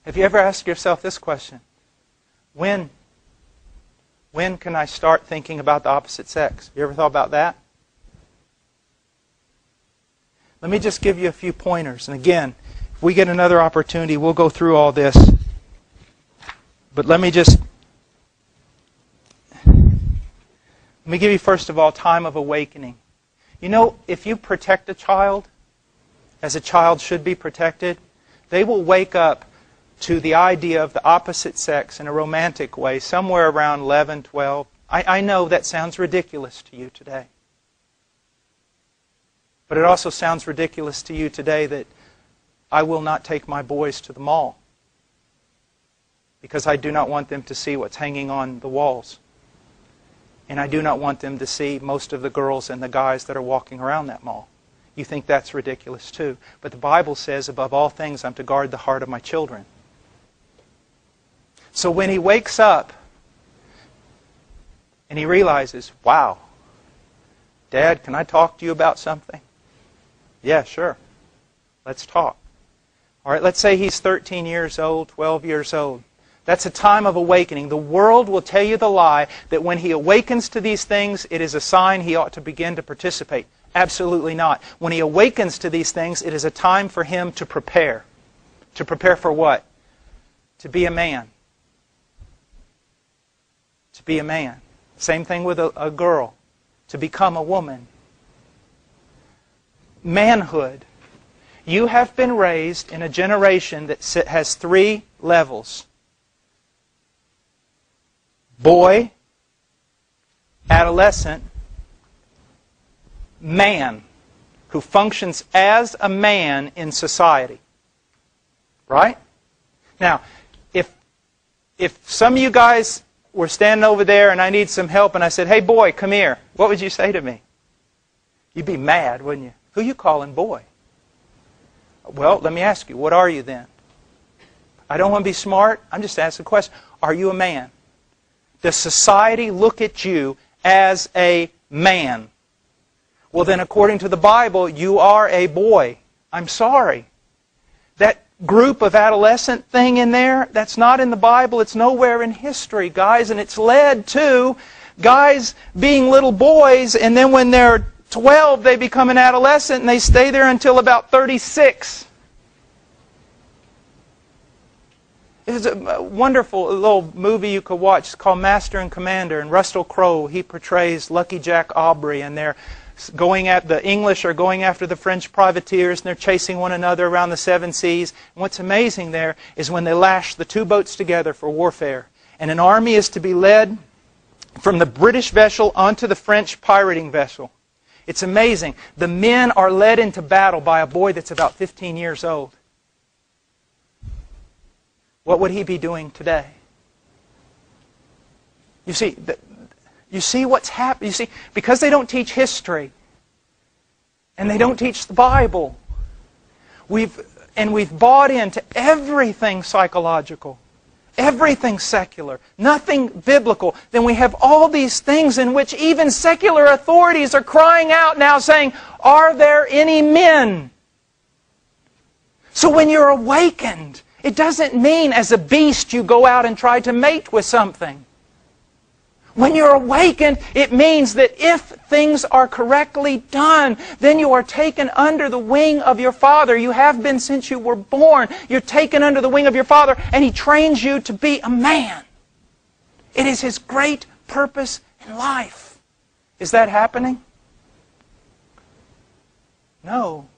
Have you ever asked yourself this question? When can I start thinking about the opposite sex? You ever thought about that? Let me just give you a few pointers. And again, if we get another opportunity, we'll go through all this. But let me give you first of all time of awakening. You know, if you protect a child, as a child should be protected, they will wake up to the idea of the opposite sex in a romantic way somewhere around 11, 12. I know that sounds ridiculous to you today. But it also sounds ridiculous to you today that I will not take my boys to the mall because I do not want them to see what's hanging on the walls. And I do not want them to see most of the girls and the guys that are walking around that mall. You think that's ridiculous too. But the Bible says, above all things, I'm to guard the heart of my children. So when he wakes up and he realizes, wow, Dad, can I talk to you about something? Yeah, sure. Let's talk. All right, let's say he's 13 years old, 12 years old. That's a time of awakening. The world will tell you the lie that when he awakens to these things, it is a sign he ought to begin to participate. Absolutely not. When he awakens to these things, it is a time for him to prepare. To prepare for what? To be a man. To be a man. Same thing with a girl. To become a woman. Manhood. You have been raised in a generation that has 3 levels. Boy, adolescent, man, who functions as a man in society. Right? Now, if some of you guys were standing over there and I need some help and I said, hey boy, come here, what would you say to me? You'd be mad, wouldn't you? Who you calling boy? Well, let me ask you, what are you then? I don't want to be smart. I'm just asking a question. Are you a man? Does society look at you as a man? Well, then according to the Bible, you are a boy. I'm sorry. That group of adolescent thing in there, that's not in the Bible. It's nowhere in history, guys. And it's led to guys being little boys, and then when they're 12, they become an adolescent, and they stay there until about 36. There's a wonderful little movie you could watch. It's called Master and Commander, and Russell Crowe, he portrays Lucky Jack Aubrey, and they're going at the English are going after the French privateers, and they're chasing one another around the 7 seas. And what's amazing there is when they lash the 2 boats together for warfare, and an army is to be led from the British vessel onto the French pirating vessel. It's amazing. The men are led into battle by a boy that's about 15 years old. What would he be doing today? You see what's happened. You see, because they don't teach history and they don't teach the Bible, we've bought into everything psychological, everything secular, nothing biblical. Then we have all these things in which even secular authorities are crying out now saying, are there any men? So when you're awakened, it doesn't mean as a beast you go out and try to mate with something. When you're awakened, it means that if things are correctly done, then you are taken under the wing of your Father. You have been since you were born. You're taken under the wing of your Father, and He trains you to be a man. It is His great purpose in life. Is that happening? No.